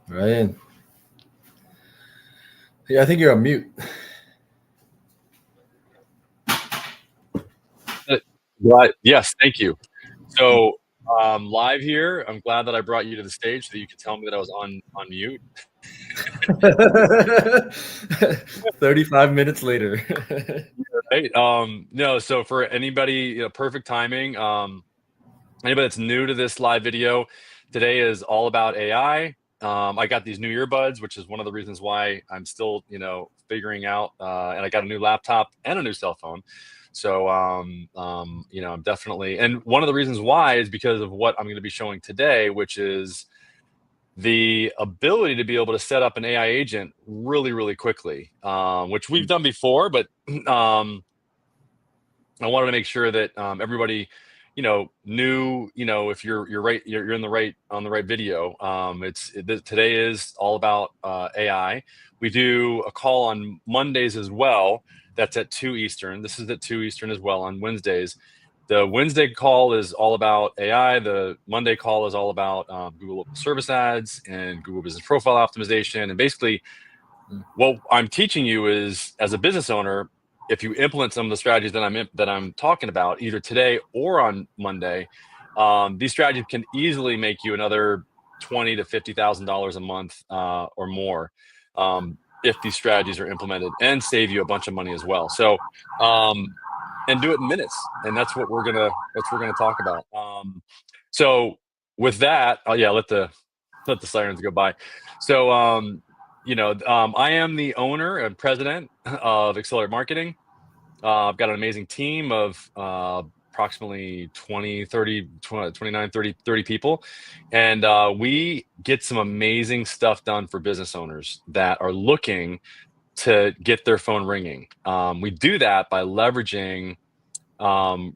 Ryan. Yeah, I think you're on mute. Yes, thank you. So, live here. I'm glad that I brought you to the stage so that you could tell me that I was on mute. 35 minutes later. Right? No, so for anybody, perfect timing. Anybody that's new to this live video, today is all about AI. I got these new earbuds, which is one of the reasons why I'm still, figuring out, and I got a new laptop and a new cell phone. So, I'm definitely, and one of the reasons why is because of what I'm going to be showing today, which is the ability to be able to set up an AI agent really, really quickly, which we've done before, but I wanted to make sure that everybody, knew, if you're right, you're in the right on the right video. Today is all about AI. We do a call on Mondays as well. That's at 2 Eastern. This is at 2 Eastern as well on Wednesdays. The Wednesday call is all about AI. The Monday call is all about Google Local Service Ads and Google Business Profile Optimization. And basically, what I'm teaching you is, as a business owner, if you implement some of the strategies that I'm talking about, either today or on Monday, these strategies can easily make you another $20,000 to $50,000 a month or more if these strategies are implemented, and save you a bunch of money as well. So, and do it in minutes, and that's what we're gonna talk about. So with that, yeah, let the sirens go by. So, I am the owner and president of Accelerate Marketing. I've got an amazing team of approximately 30 people. And we get some amazing stuff done for business owners that are looking to get their phone ringing. We do that by leveraging one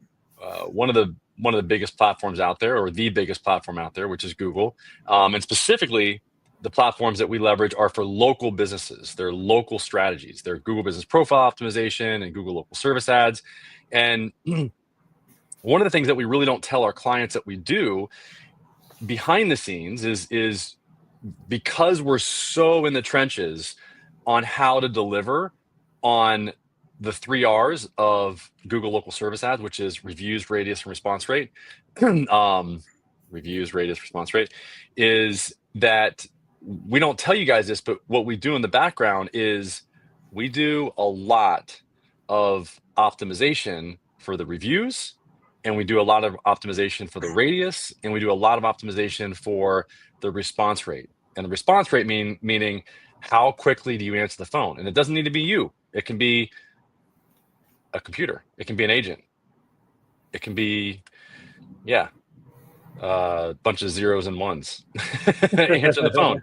of the biggest platforms out there, or the biggest platform out there, which is Google. And specifically, the platforms that we leverage are for local businesses. They're local strategies. They're Google Business Profile Optimization and Google Local Service Ads. And one of the things that we really don't tell our clients that we do behind the scenes is because we're so in the trenches on how to deliver on the 3 R's of Google Local Service Ads, which is reviews, radius, and response rate. Reviews, radius, response rate, is that we don't tell you guys this, but what we do in the background is we do a lot of optimization for the reviews, and we do a lot of optimization for the radius, and we do a lot of optimization for the response rate. And the response rate meaning how quickly do you answer the phone? And it doesn't need to be you. It can be a computer. It can be an agent. It can be, a bunch of zeros and ones answer the phone.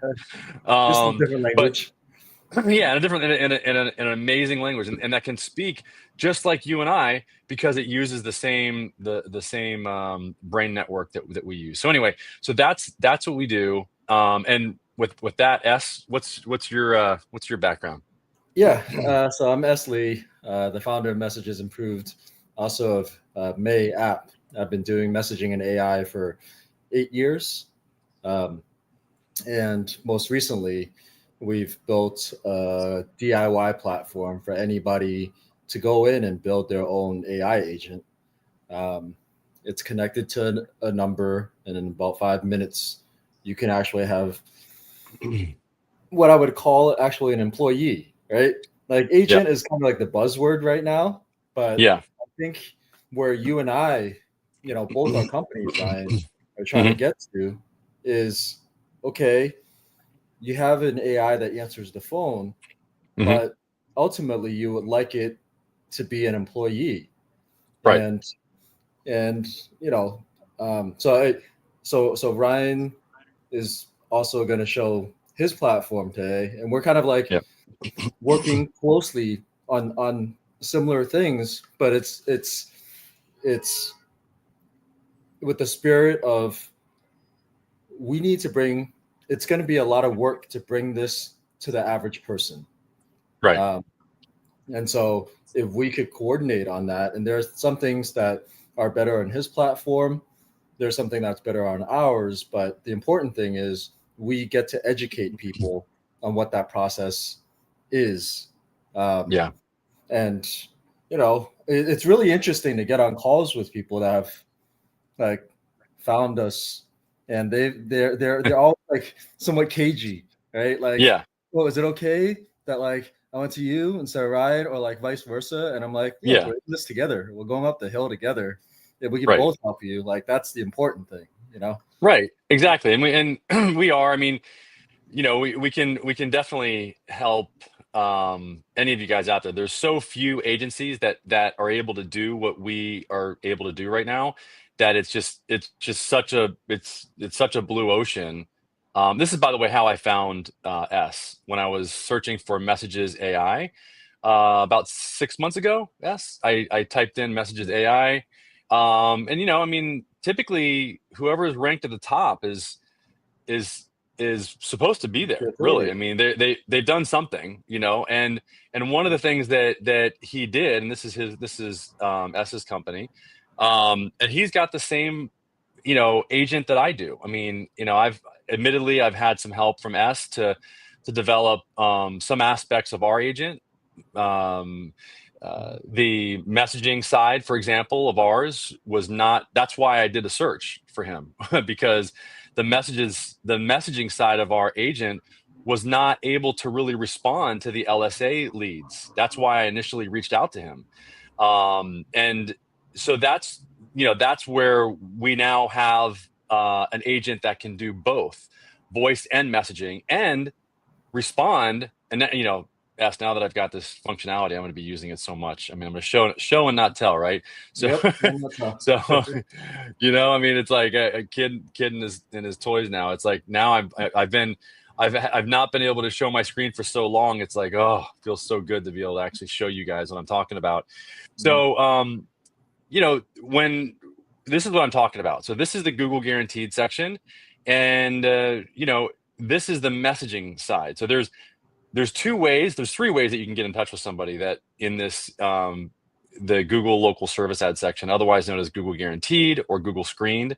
Just a different language. Yeah, in an amazing language, and that can speak just like you and I, because it uses the same brain network that we use. So anyway, so that's what we do. And with that, what's your background? Yeah, so I'm S. Lee, the founder of Messages Improved, also of May app. I've been doing messaging and AI for 8 years. And most recently, we've built a DIY platform for anybody to go in and build their own AI agent. It's connected to a number, and in about 5 minutes, you can actually have what I would call actually an employee, right? Like agent is kind of like the buzzword right now, but Yeah. I think where you and I, both our companies, Ryan, are trying to get to is, okay, you have an AI that answers the phone, but ultimately you would like it to be an employee. Right. And so Ryan is also going to show his platform today, and we're kind of like working closely on similar things, but it's with the spirit of, we need to bring, it's going to be a lot of work to bring this to the average person. Right. And so if we could coordinate on that, and there's some things that are better on his platform, there's something that's better on ours, but the important thing is we get to educate people on what that process is. Yeah. And it's really interesting to get on calls with people that have like found us, and they're all like somewhat cagey, right? Like, Yeah. well, is it okay that like I went to you instead of Ryan, or like vice versa? And I'm like, look, Yeah. we're in this together. We're going up the hill together. If we can Right. both help you, like that's the important thing, Right. Exactly. And we are. I mean, we can definitely help any of you guys out there. There's so few agencies that are able to do what we are able to do right now, that it's such a blue ocean. This is, by the way, how I found when I was searching for messages AI about 6 months ago. I typed in messages AI, and I mean, typically whoever is ranked at the top is supposed to be the there, really. authority. I mean, they've done something, and one of the things that he did, and this is S's company, and he's got the same agent that I do. I mean, I've had some help from S to develop some aspects of our agent. um, the messaging side, for example, of ours was not. That's why I did a search for him because the messaging side of our agent was not able to really respond to the LSA leads. That's why I initially reached out to him. And so that's where we now have an agent that can do both voice and messaging and respond. And that, now that I've got this functionality, I'm going to be using it so much. I mean, I'm going to show and not tell, right? So, Yep. so, I mean, it's like a kid in his toys now. It's like now I've not been able to show my screen for so long. It's like, oh, it feels so good to be able to actually show you guys what I'm talking about. So, when this is what I'm talking about. So this is the Google guaranteed section, and this is the messaging side. So there's three ways that you can get in touch with somebody that in this the Google local service ad section, otherwise known as Google guaranteed or Google screened.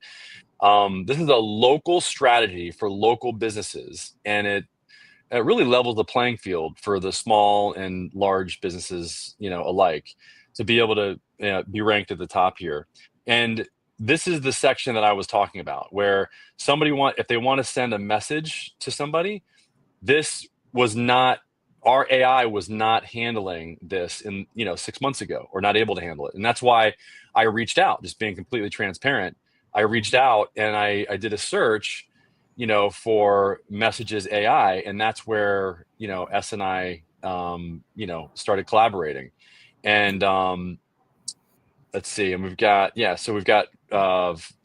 This is a local strategy for local businesses, and it really levels the playing field for the small and large businesses, alike, to be able to be ranked at the top here. And this is the section that I was talking about, where if they want to send a message to somebody, this was not, our AI was not handling this in 6 months ago, or not able to handle it. And that's why I reached out, just being completely transparent. I reached out and I did a search, for messages AI, and that's where S and I started collaborating. And let's see, and we've got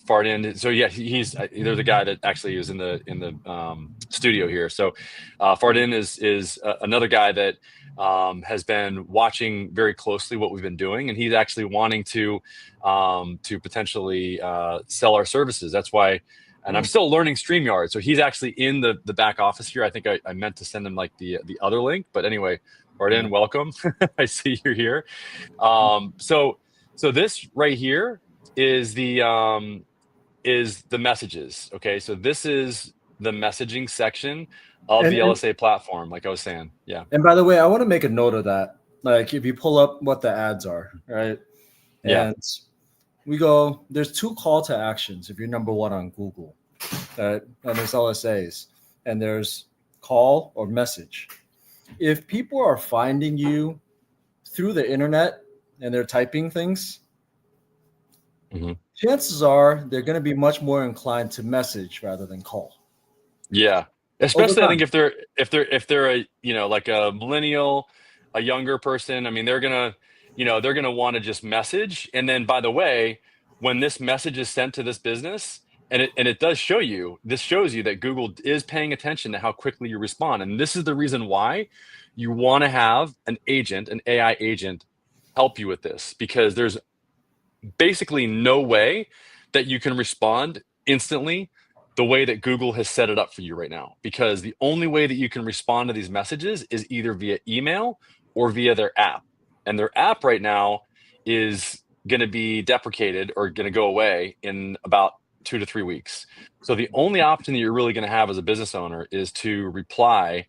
Fardin. So yeah, there's a guy that actually is in the studio here. So Fardin is another guy that has been watching very closely what we've been doing, and he's actually wanting to potentially sell our services. That's why. And I'm still learning StreamYard. So he's actually in the back office here. I think I meant to send him like the other link, but anyway, Fardin, welcome. I see you're here. So this right here is the messages. Okay, so this is the messaging section of the And LSA platform, like I was saying. Yeah. and by the way, I want to make a note of that. Like if you pull up what the ads are, right? Yeah. And we go, there's 2 call to actions if you're number 1 on Google. And there's LSAs, and there's call or message. If people are finding you through the internet and they're typing things, chances are they're going to be much more inclined to message rather than call. Yeah. Over Especially I think time. if they're a like a millennial, a younger person, I mean, they're gonna want to just message. And then, by the way, when this message is sent to this business, and it does show you, this shows you that Google is paying attention to how quickly you respond. And this is the reason why you want to have an AI agent, help you with this, because there's basically no way that you can respond instantly the way that Google has set it up for you right now. Because the only way that you can respond to these messages is either via email or via their app. And their app right now is going to be deprecated or going to go away in about 2 to 3 weeks. So the only option that you're really going to have as a business owner is to reply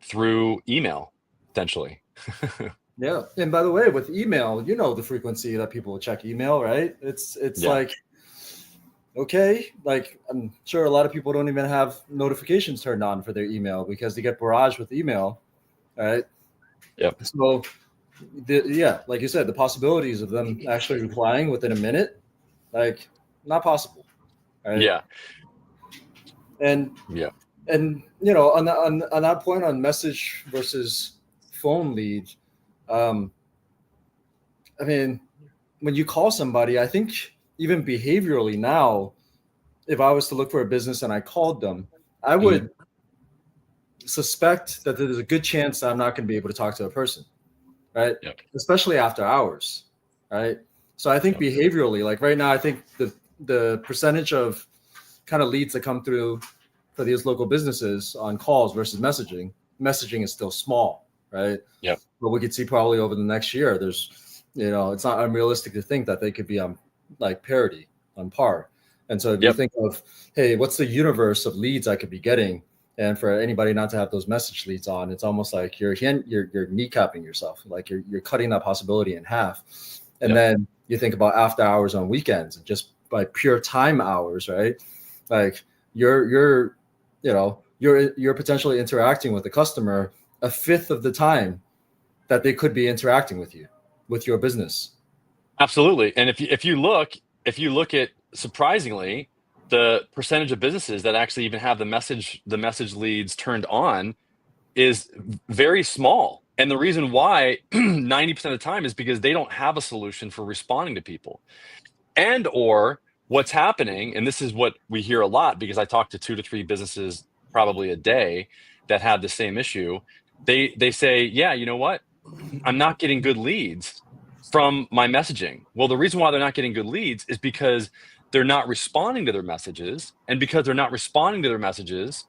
through email, essentially. Yeah. And by the way, with email, you know the frequency that people check email, right? It's Yeah. like, okay, like I'm sure a lot of people don't even have notifications turned on for their email because they get barraged with email, right? Yep. So yeah, like you said, the possibilities of them actually replying within a minute, like not possible, right? Yeah. And Yeah. you know, on that point on message versus phone lead, I mean, when you call somebody, I think even behaviorally now, if I was to look for a business and I called them, I would suspect that there's a good chance that I'm not going to be able to talk to a person, right? Yep. Especially after hours, right? So I think behaviorally, like right now, I think the percentage of kind of leads that come through for these local businesses on calls versus messaging is still small, right? Yep. But we could see probably over the next year, there's, you know, it's not unrealistic to think that they could be on like parity, on par. And so if you think of, hey, what's the universe of leads I could be getting? And for anybody not to have those message leads on, it's almost like you're kneecapping yourself, like you're cutting that possibility in half. And then you think about after hours on weekends and just by pure time hours, right? Like you're potentially interacting with the customer a fifth of the time that they could be interacting with you, with your business. Absolutely. And if you look at, surprisingly, the percentage of businesses that actually even have the message leads turned on is very small. And the reason why 90% of the time is because they don't have a solution for responding to people. And or what's happening, and this is what we hear a lot because I talk to 2 to 3 businesses probably a day that have the same issue. They say, yeah, you know what? I'm not getting good leads from my messaging. Well, the reason why they're not getting good leads is because they're not responding to their messages. And because they're not responding to their messages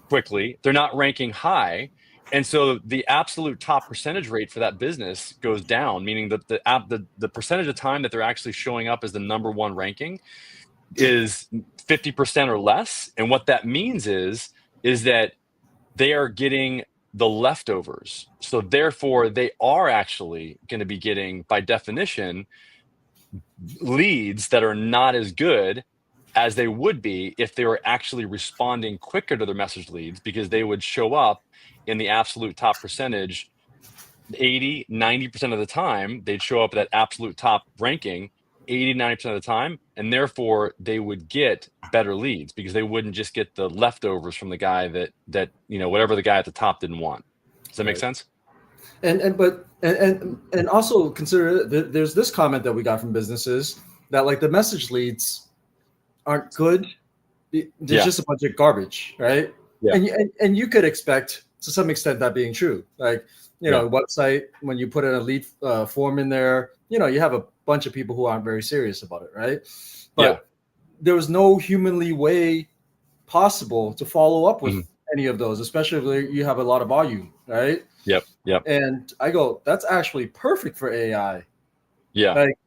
quickly, they're not ranking high. And so the absolute top percentage rate for that business goes down, meaning that the percentage of time that they're actually showing up as the number one ranking is 50% or less. And what that means is that they are getting the leftovers. So therefore, they are actually going to be getting, by definition, leads that are not as good as they would be if they were actually responding quicker to their message leads, because they would show up in the absolute top percentage 80-90% of the time. They'd show up at that absolute top ranking 80-90% of the time, and therefore they would get better leads because they wouldn't just get the leftovers from the guy that whatever the guy at the top didn't want. Does that make sense? And also consider there's this comment that we got from businesses that like the message leads aren't good. There's just a bunch of garbage, right? Yeah. And you could expect to some extent that being true. Like, website, when you put in a lead form in there, you have a bunch of people who aren't very serious about it, right? But there was no humanly way possible to follow up with any of those, especially if you have a lot of volume, right? Yep. And I go, that's actually perfect for AI. Yeah. Like,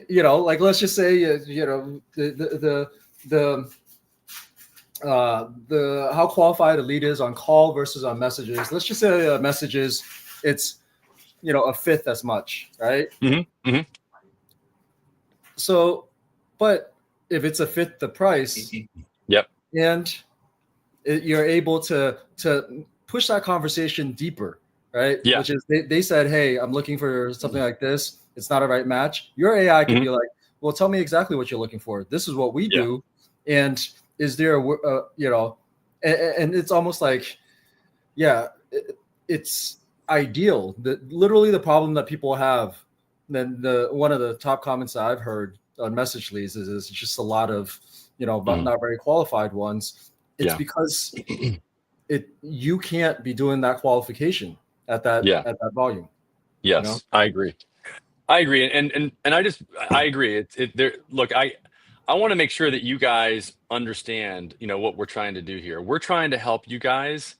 like let's just say, the how qualified a lead is on call versus on messages. Let's just say messages, it's a fifth as much, right? So, but if it's a fifth the price, and you're able to push that conversation deeper, right? Yeah. Which is they said, hey, I'm looking for something like this. It's not a right match. Your AI can be like, well, tell me exactly what you're looking for. This is what we do. And is there and it's almost like, it's ideal. Literally the problem that people have, then one of the top comments that I've heard on message leads is just a lot of, but not very qualified ones. It's because you can't be doing that qualification at that volume. Yes, I agree. And I agree. Look, I want to make sure that you guys understand, what we're trying to do here. We're trying to help you guys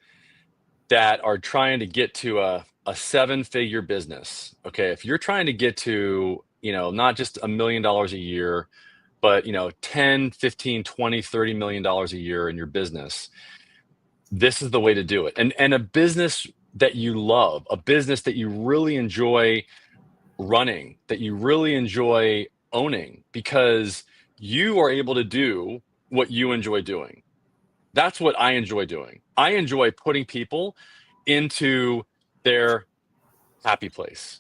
that are trying to get to a 7-figure business. Okay. If you're trying to get to, not just $1 million a year, but 10, 15, 20, $30 million a year in your business, this is the way to do it. And a business that you love, a business that you really enjoy running, that you really enjoy owning, because you are able to do what you enjoy doing. That's what I enjoy doing. I enjoy putting people into their happy place.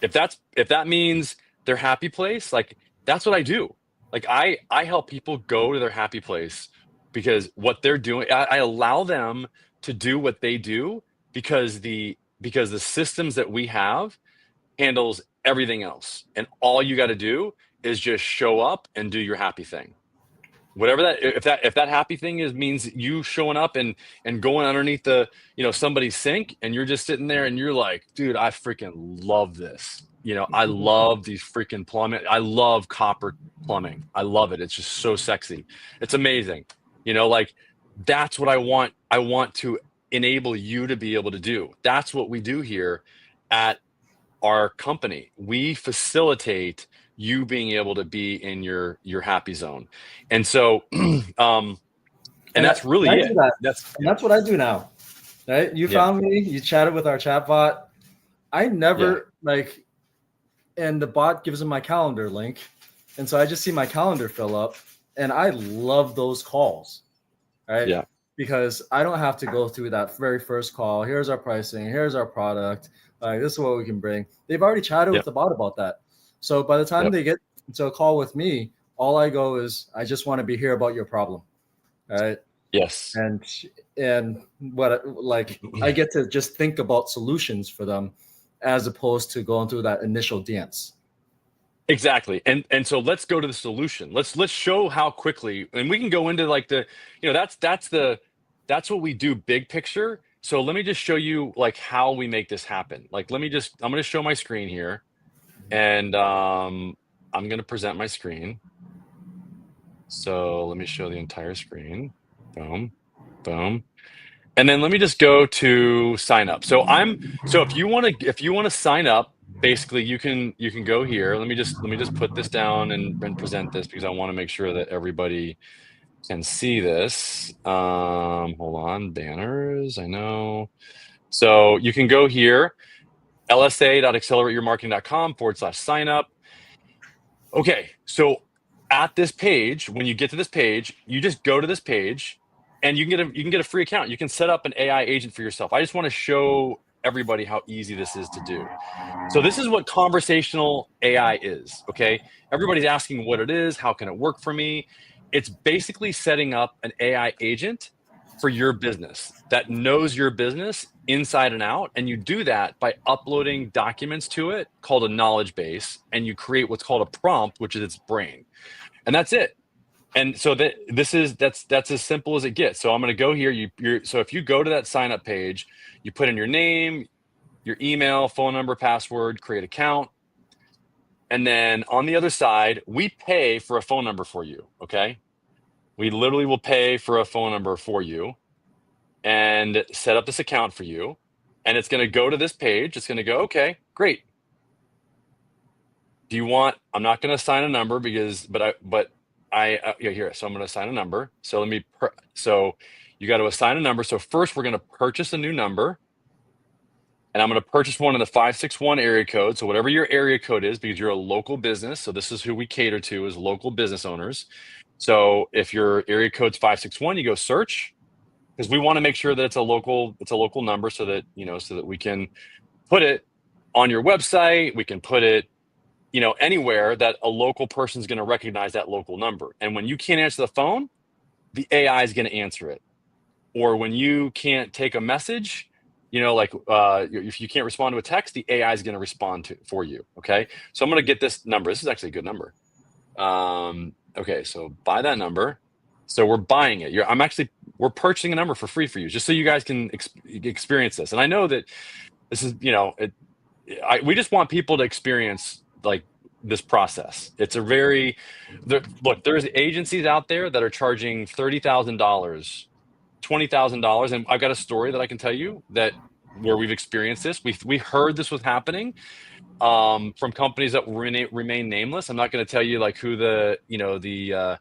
If that means their happy place, like, that's what I do. Like, I help people go to their happy place, because what they're doing, I allow them to do what they do, because the systems that we have handles everything else, and all you got to do is just show up and do your happy thing. Whatever that, if that happy thing means you showing up and going underneath the somebody's sink, and you're just sitting there and you're like, dude, I freaking love this. I love these freaking plumbing. I love copper plumbing. I love it. It's just so sexy. It's amazing. Like, that's what I want. I want to enable you to be able to do. That's what we do here at our company. We facilitate you being able to be in your happy zone. And so and that's really I it. do that. That's what I do now. Right? You found me, you chatted with our chat bot. I never and the bot gives them my calendar link. And so I just see my calendar fill up, and I love those calls. Right? Yeah. Because I don't have to go through that very first call. Here's our pricing, here's our product. This is what we can bring. They've already chatted with the bot about that. So by the time they get to a call with me, all I go is, I just want to be here about your problem. Right. Yes. And what, like, I get to just think about solutions for them, as opposed to going through that initial dance. Exactly. And so let's go to the solution. Let's show how quickly, and we can go into like the, that's what we do big picture. So let me just show you like how we make this happen. Like, I'm going to show my screen here, and I'm going to present my screen. So let me show the entire screen. Boom, boom. And then let me just go to sign up. So if you want to sign up, basically you can go here. Let me just put this down and present this, because I want to make sure that everybody can see this. Hold on, banners, I know. So you can go here, lsa.accelerateyourmarketing.com/sign up. Okay, so at this page, when you get to this page, you just go to this page, and you can get a free account. You can set up an AI agent for yourself. I just want to show everybody how easy this is to do. So this is what conversational AI is, okay? Everybody's asking what it is, how can it work for me? It's basically setting up an AI agent for your business that knows your business inside and out. And you do that by uploading documents to it called a knowledge base, and you create what's called a prompt, which is its brain. And that's it. And so that's as simple as it gets. So I'm going to go here. So if you go to that sign up page, you put in your name, your email, phone number, password, create account. And then on the other side, we pay for a phone number for you. Okay. We literally will pay for a phone number for you and set up this account for you. And it's going to go to this page. It's going to go, okay, great. Do you want, I'm not going to assign a number here. So I'm going to assign a number. So so you got to assign a number. So first we're going to purchase a new number, and I'm going to purchase one in the 561 area code. So whatever your area code is, because you're a local business. So this is who we cater to, as local business owners. So if your area code's 561, you go search, because we want to make sure that it's a local number, so that, so that we can put it on your website. We can put it, anywhere that a local person is going to recognize that local number. And when you can't answer the phone, the AI is going to answer it. Or when you can't take a message, if you can't respond to a text, the AI is going to respond for you. Okay. So I'm going to get this number. This is actually a good number. Okay. So buy that number. So we're buying it. We're purchasing a number for free for you, just so you guys can experience this. And I know that this is, we just want people to experience like this process. It's there's agencies out there that are charging $30,000, $20,000. And I've got a story that I can tell you that where we've experienced this. We heard this was happening from companies that remain nameless. I'm not going to tell you like who the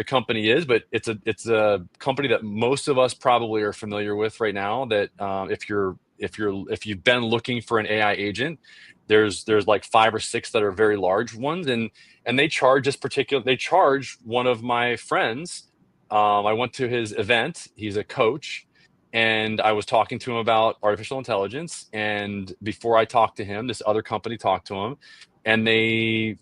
company is, but it's a company that most of us probably are familiar with right now. That if you've been looking for an AI agent, there's like 5 or 6 that are very large ones, and they charge they charge one of my friends. I went to his event. He's a coach, and I was talking to him about artificial intelligence. And before I talked to him, this other company talked to him, and they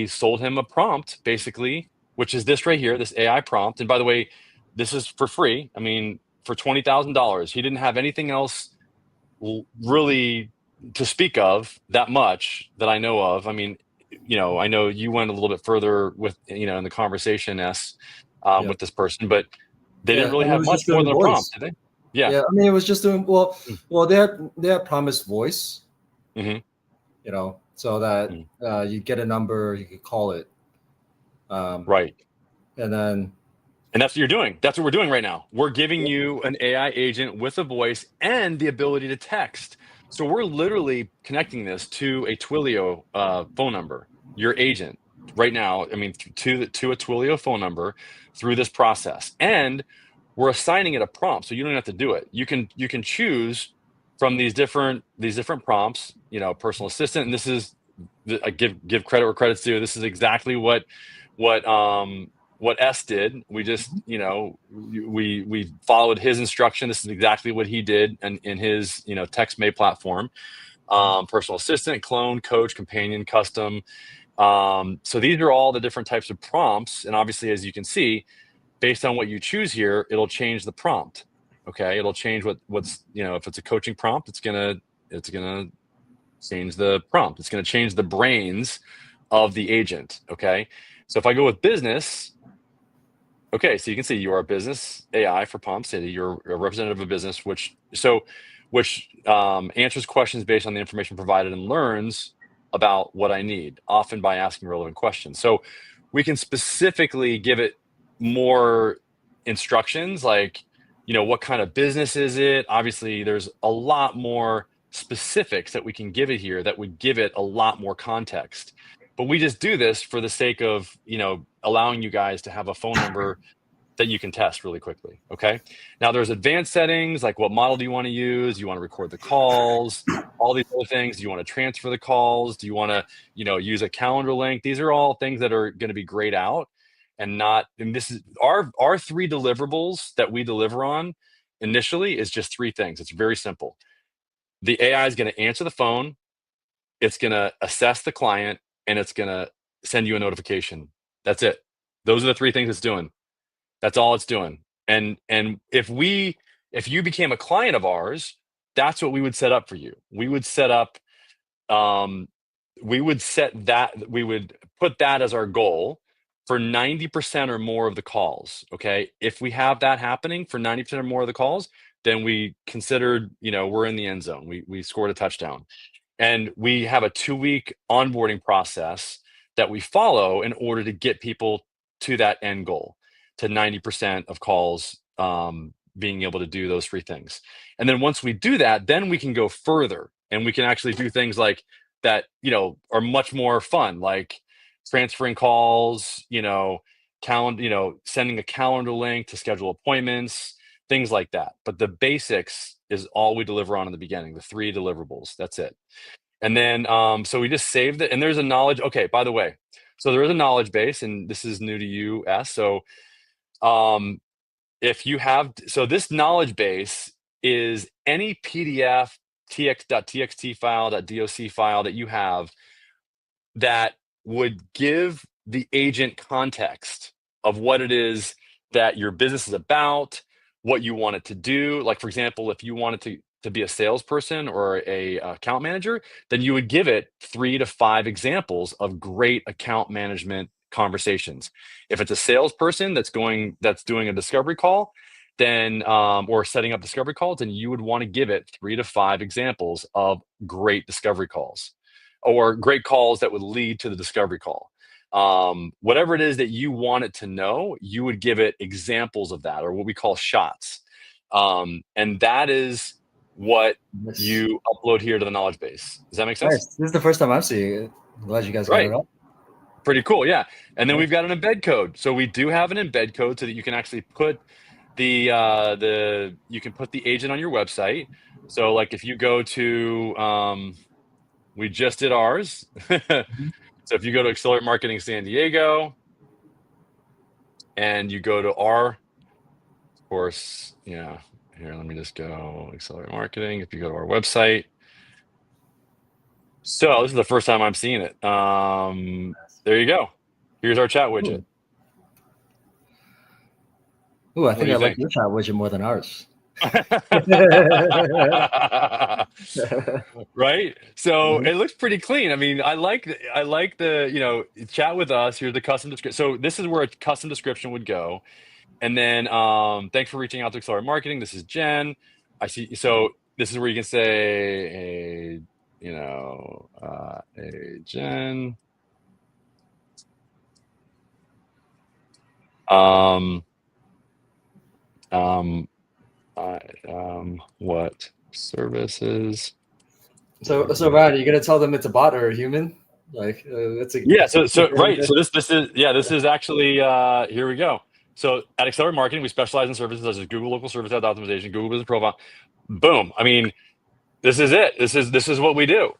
sold him a prompt basically, which is this right here, this AI prompt. And by the way, this is for free. I mean, for $20,000. He didn't have anything else really to speak of that much that I know of. I mean, I know you went a little bit further with, in the conversation Yeah. with this person, but they didn't Yeah, really and it have was much just more doing than a prompt, voice. did they? Yeah. Yeah, I mean, it was just doing well. Mm. Well, they had promised voice, Mhm. so that Mm. you get a number, you could call it, um, Right. and then And that's what you're doing. That's what we're doing right now. We're giving you an AI agent with a voice and the ability to text. So we're literally connecting this to a Twilio phone number, your agent right now. I mean, to a Twilio phone number through this process, and we're assigning it a prompt, so you don't have to do it. You can choose from these different prompts. Personal assistant, and this is I give credit where credit's due. This is exactly what um what S did. We just, we followed his instruction. This is exactly what he did in his, TextMate platform. Personal assistant, clone, coach, companion, custom. So these are all the different types of prompts. And obviously, as you can see, based on what you choose here, it'll change the prompt. Okay. It'll change what's, if it's a coaching prompt, it's gonna change the prompt. It's going to change the brains of the agent. Okay. So if I go with business, okay, so you can see you are a business AI for Palm City. You're a representative of a business, which answers questions based on the information provided and learns about what I need, often by asking relevant questions. So we can specifically give it more instructions, like, what kind of business is it? Obviously, there's a lot more specifics that we can give it here that would give it a lot more context. But we just do this for the sake of, allowing you guys to have a phone number that you can test really quickly. Okay. Now there's advanced settings, like what model do you want to use? You want to record the calls, all these other things. Do you want to transfer the calls? Do you want to, use a calendar link? These are all things that are going to be grayed out and this is our 3 deliverables that we deliver on initially is just 3 things. It's very simple. The AI is going to answer the phone, it's going to assess the client, and it's going to send you a notification. That's it. Those are the 3 things it's doing. That's all it's doing. And if you became a client of ours, that's what we would set up for you. Um we would put that as our goal for 90% or more of the calls. Okay. If we have that happening for 90% or more of the calls, then we considered, we're in the end zone. We scored a touchdown. And we have a 2-week onboarding process that we follow in order to get people to that end goal, to 90% of calls being able to do those 3 things. And then once we do that, then we can go further and we can actually do things like that, are much more fun, like transferring calls, sending a calendar link to schedule appointments, things like that. But the basics is all we deliver on in the beginning, the 3 deliverables. That's it. And then, so we just saved it. And there's a knowledge. Okay, by the way, so there is a knowledge base, and this is new to you, S. So, if you have, so this knowledge base is any PDF, .txt file, .doc file that you have that would give the agent context of what it is that your business is about, what you want it to do. Like, for example, if you wanted to be a salesperson or a account manager, then you would give it 3 to 5 examples of great account management conversations. If it's a salesperson that's doing a discovery call, then or setting up discovery calls, then you would want to give it 3 to 5 examples of great discovery calls or great calls that would lead to the discovery call. Whatever it is that you want it to know, you would give it examples of that, or what we call shots. And that is what Yes. you upload here to the knowledge base. Does that make sense? Nice. This is the first time I'm seeing it. I'm glad you guys got Right. it up. Pretty cool. Yeah. And then Yeah. we've got an embed code. So we do have an embed code so that you can actually put you can put the agent on your website. So like if you go to we just did ours. Mhm. So if you go to Accelerate Marketing San Diego and you go to our course, yeah, here, let me just go Accelerate Marketing. If you go to our website. So this is the first time I'm seeing it. There you go. Here's our chat widget. Ooh, I What think do I you like think? your chat widget more than ours. Right? So Mhm. it looks pretty clean. I mean, I like the, chat with us. Here's the custom description. So this is where a custom description would go. And then thanks for reaching out to Accelerate Marketing. This is Jen. I see. So this is where you can say, hey, hey Jen. Um, um, what services? So Ryan, are you gonna tell them it's a bot or a human? Like it's a Yeah, so right. So this is actually here we go. So at Accelerate Marketing, we specialize in services such as Google Local Service Ad Optimization, Google Business Profile. Boom. I mean, this is it. This is what we do.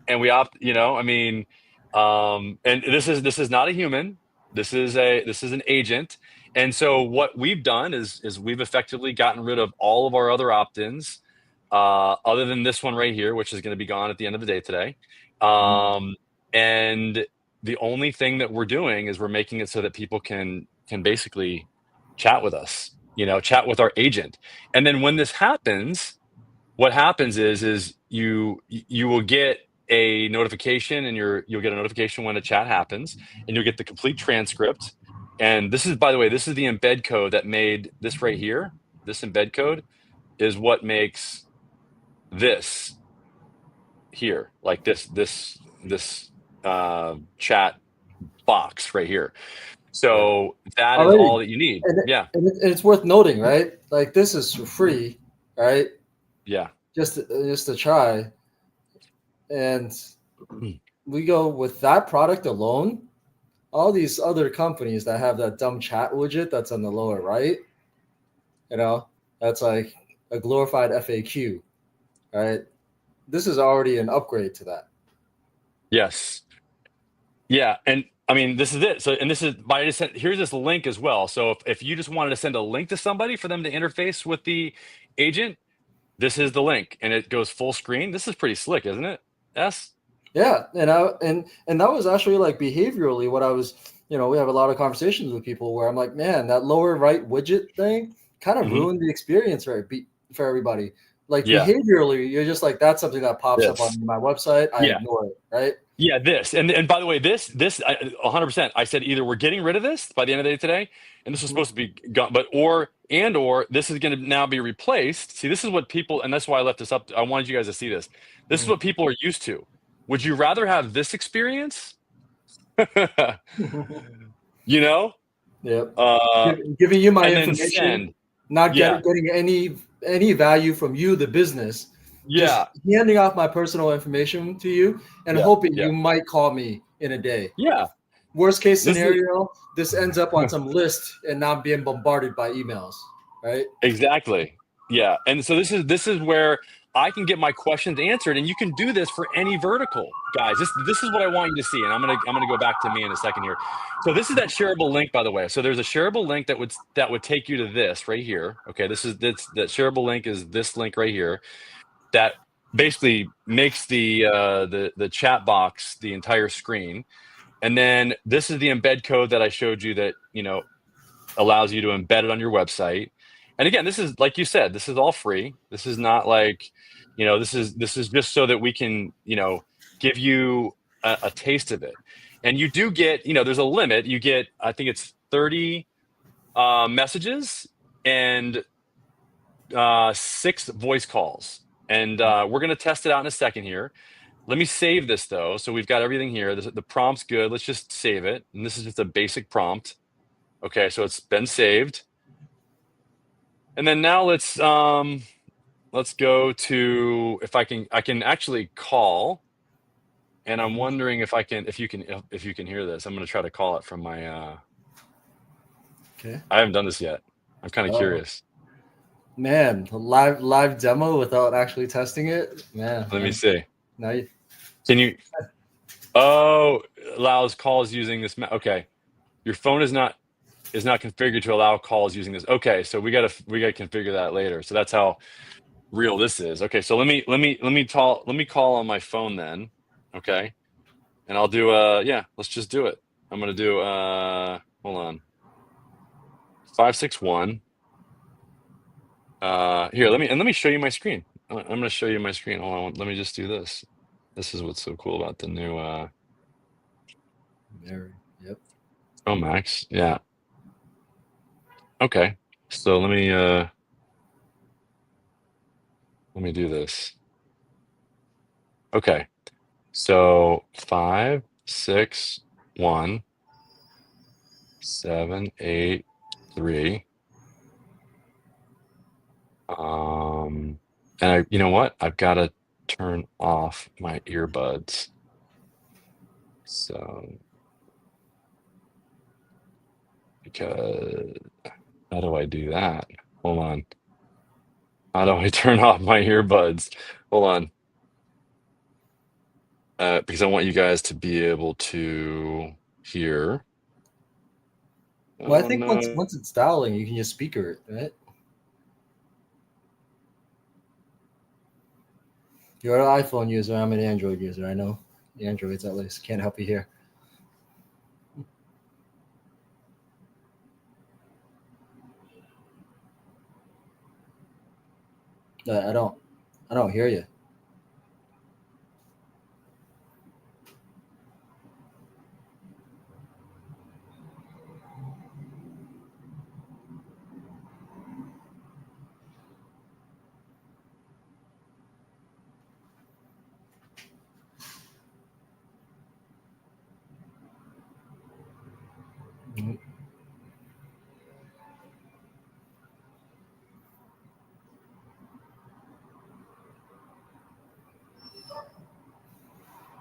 And we and this is not a human. This is an agent. And so what we've done is we've effectively gotten rid of all of our other opt-ins, other than this one right here, which is going to be gone at the end of the day today. And the only thing that we're doing is we're making it so that people can basically chat with us, chat with our agent. And then when this happens, what happens is you will get a notification, and you'll get a notification when a chat happens, and you'll get the complete transcript. And this is, by the way, this is the embed code that made this right here. This embed code is what makes this here, like this chat box right here. yeah. So that is Already, all that you need. and, Yeah. it's worth noting, right? Like this is for free, right? Yeah. Just to try, and we go with that product alone. All these other companies that have that dumb chat widget that's on the lower right, you know, that's like a glorified FAQ, right? This is already an upgrade to that. Yes. Yeah, and I mean, this is it. So, and this is by just here's this link as well. So, if you just wanted to send a link to somebody for them to interface with the agent, this is the link, and it goes full screen. This is pretty slick, isn't it? Yes. Yeah, and that was actually like behaviorally what I was. We have a lot of conversations with people where I'm like, man, that lower right widget thing kind of Hmm. ruined the experience for everybody. Like Yeah. behaviorally, you're just like, that's something that pops up This. on my website. I Yeah. ignore it, right? Yeah. This. And by the way, this 100%. I said either we're getting rid of this by the end of the day today, and this was Mhm. supposed to be gone, but or this is going to now be replaced. See, this is what people, and that's why I left this up. I wanted you guys to see this. This is what people are used to. Would you rather have this experience? you know Yep. uh Giving you my and then information, send. not Yeah, getting any value from you, the business, yeah, just handing off my personal information to you and yeah, hoping yeah, you might call me in a day. yeah. Worst case This is scenario, this ends up on some list and not being bombarded by emails, right? exactly. Yeah, and so this is where I can get my questions answered, and you can do this for any vertical, guys. This is what I want you to see, and I'm gonna go back to me in a second here. So this is that shareable link, by the way. So there's a shareable link that would take you to this right here. Okay, that shareable link is this link right here that basically makes the chat box the entire screen. And then this is the embed code that I showed you that allows you to embed it on your website. And again, this is, like you said, this is all free. This is not like, this is just so that we can give you a taste of it. And you do get, there's a limit. You get, I think it's 30 messages and 6 voice calls. And we're going to test it out in a second here. Let me save this though. So we've got everything here. The prompt's good. Let's just save it. And this is just a basic prompt. Okay, so it's been saved. And then now let's let's go to, if I can actually call, and I'm wondering if you can hear this. I'm going to try to call it from my, Okay. I haven't done this yet. I'm kind of curious. Man, live demo without actually testing it. Man. Let me see. Now you. Can you, oh, allows calls using this. Okay. Your phone is not configured to allow calls using this. Okay. So we got to configure that later. So that's how real this is. Okay. So let me call on my phone then. Okay. And I'll do, yeah, let's just do it. I'm going to do, hold on. 561. Here, let me show you my screen. I'm going to show you my screen. Hold on. Let me just do this. This is what's so cool about the new, Yep. oh, Max. Yeah. Okay. So let me do this. Okay. So 5, 6, 1, 7, 8, 3. And you know what? I've got to turn off my earbuds. So, because how do I do that? Hold on. How do I turn off my earbuds? Hold on. Because I want you guys to be able to hear. Well, I Oh, think no. once it's dialing, you can just speaker it, right? You're an iPhone user. I'm an Android user. I know the Androids at least can't help you here. I don't hear you.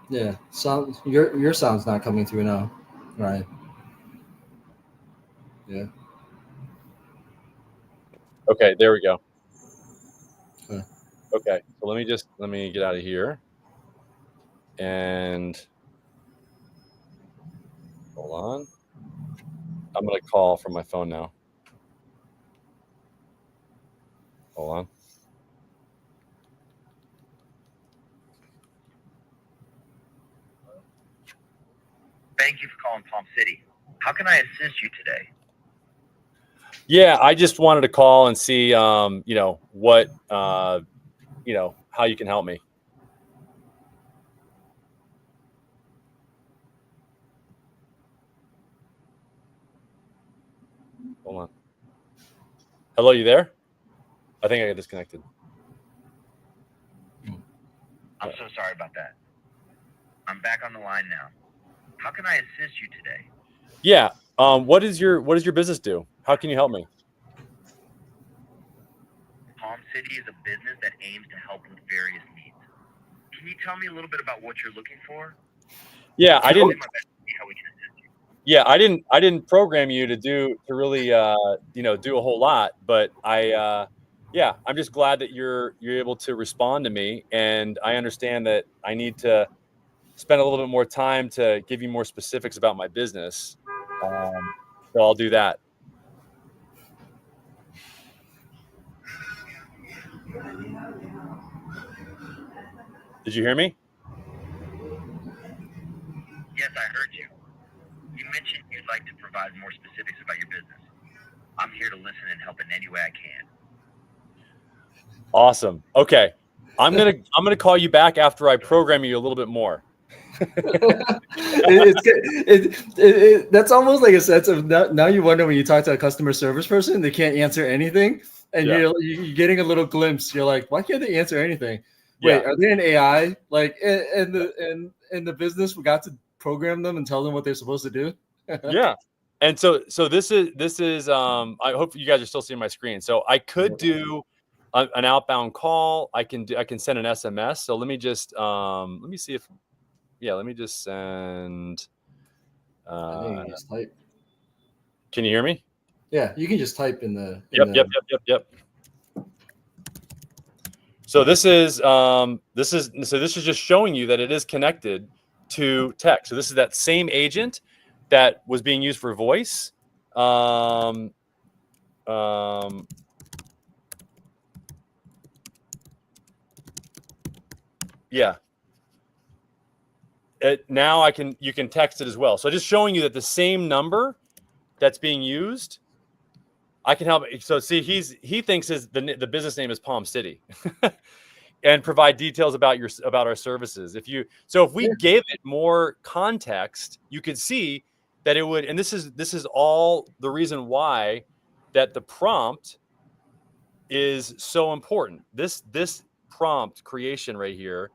Yeah, your sound's not coming through now, right? Yeah. Okay, there we go. Okay. Okay, so let me get out of here. And hold on. I'm going to call from my phone now. Hold on. Thank you for calling Palm City. How can I assist you today? Yeah, I just wanted to call and see, you know, what, you know, how you can help me. Hold on. Hello, you there? I think I got disconnected. I'm so sorry about that. I'm back on the line now. How can I assist you today? Yeah. What does your business do? How can you help me? Palm City is a business that aims to help with various needs. Can you tell me a little bit about what you're looking for? Yeah, I didn't. I'll do my best to see how we can assist you. Yeah, I didn't program you to really you know, do a whole lot, but yeah, I'm just glad that you're able to respond to me, and I understand that I need to spend a little bit more time to give you more specifics about my business. So I'll do that. Did you hear me? Yes, I heard you. You mentioned you'd like to provide more specifics about your business. I'm here to listen and help in any way I can. Awesome. Okay. I'm gonna call you back after I program you a little bit more. That's almost like a sense of now you wonder when you talk to a customer service person, they can't answer anything, and Yeah. you're getting a little glimpse. You're like, why can't they answer anything? Wait, Yeah. are they an AI? Like in the business, we got to program them and tell them what they're supposed to do. Yeah. And so this is I hope you guys are still seeing my screen. So I could do an outbound call, I can send an SMS. So let me just let me see if let me just send. I think you can just type. Can you hear me? Yeah, you can just type in the. Yep. So this is just showing you that it is connected to text. So this is that same agent that was being used for voice. Yeah. Now you can text it as well. So just showing you that the same number that's being used, I can help. So see, he thinks the business name is Palm City, and provide details about our services. If we gave it more context, you could see that it would. And this is all the reason why that the prompt is so important. This prompt creation right here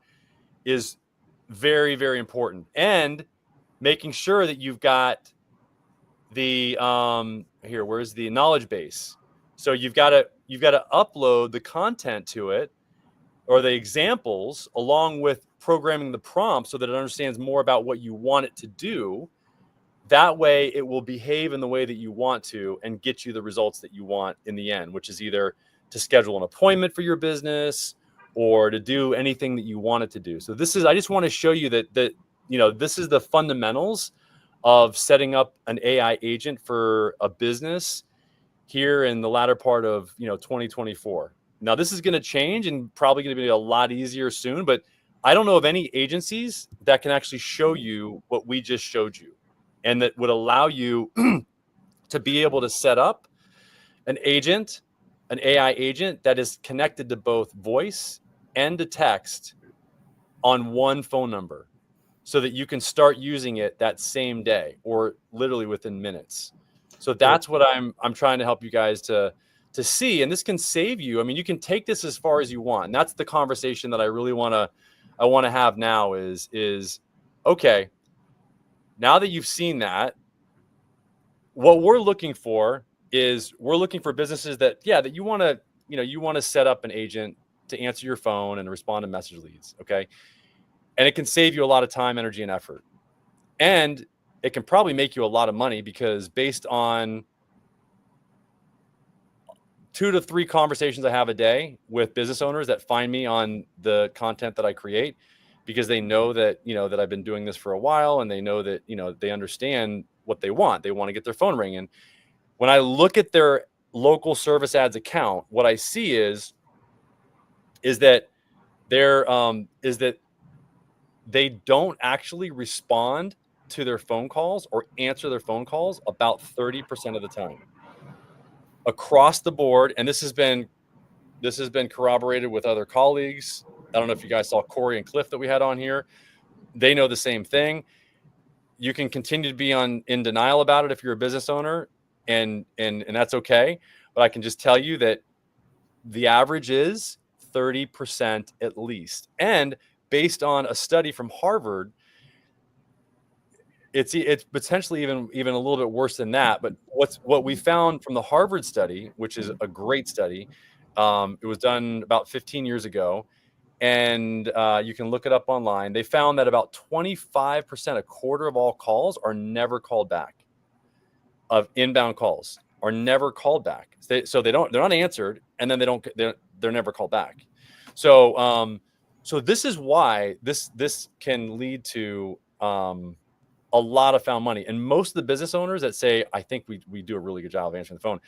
is very, very important, and making sure that you've got the here, where's the knowledge base? So you've got to upload the content to it, or the examples, along with programming the prompt so that it understands more about what you want it to do. That way it will behave in the way that you want to and get you the results that you want in the end, which is either to schedule an appointment for your business or to do anything that you want it to do. So I just want to show you that this is the fundamentals of setting up an AI agent for a business here in the latter part of 2024. Now this is going to change and probably going to be a lot easier soon, but I don't know of any agencies that can actually show you what we just showed you, and that would allow you to be able to set up an AI agent that is connected to both voice and to text on one phone number, so that you can start using it that same day or literally within minutes. So that's what I'm trying to help you guys to see, and this can save you. I mean, you can take this as far as you want. And that's the conversation that I really want to have now is okay, now that you've seen that, what we're looking for is businesses that you want to set up an agent to answer your phone and respond to message leads, okay? And it can save you a lot of time, energy, and effort. And it can probably make you a lot of money, because based on 2 to 3 conversations I have a day with business owners that find me on the content that I create, because they know that, that I've been doing this for a while, and they know that, they understand what they want. They want to get their phone ringing. When I look at their local service ads account, what I see is that they don't actually respond to their phone calls or answer their phone calls about 30% of the time across the board. And this has been corroborated with other colleagues. I don't know if you guys saw Corey and Cliff that we had on here. They know the same thing. You can continue to be in denial about it if you're a business owner, and that's okay. But I can just tell you that the average is 30% at least. And based on a study from Harvard, it's potentially even a little bit worse than that. But what we found from the Harvard study, which is a great study, it was done about 15 years ago, and you can look it up online. They found that about 25%, a quarter of all calls, are never called back. Of inbound calls are never called back. So they're not answered, and then they're never called back. So this is why this can lead to a lot of found money. And most of the business owners that say, I think we do a really good job of answering the phone,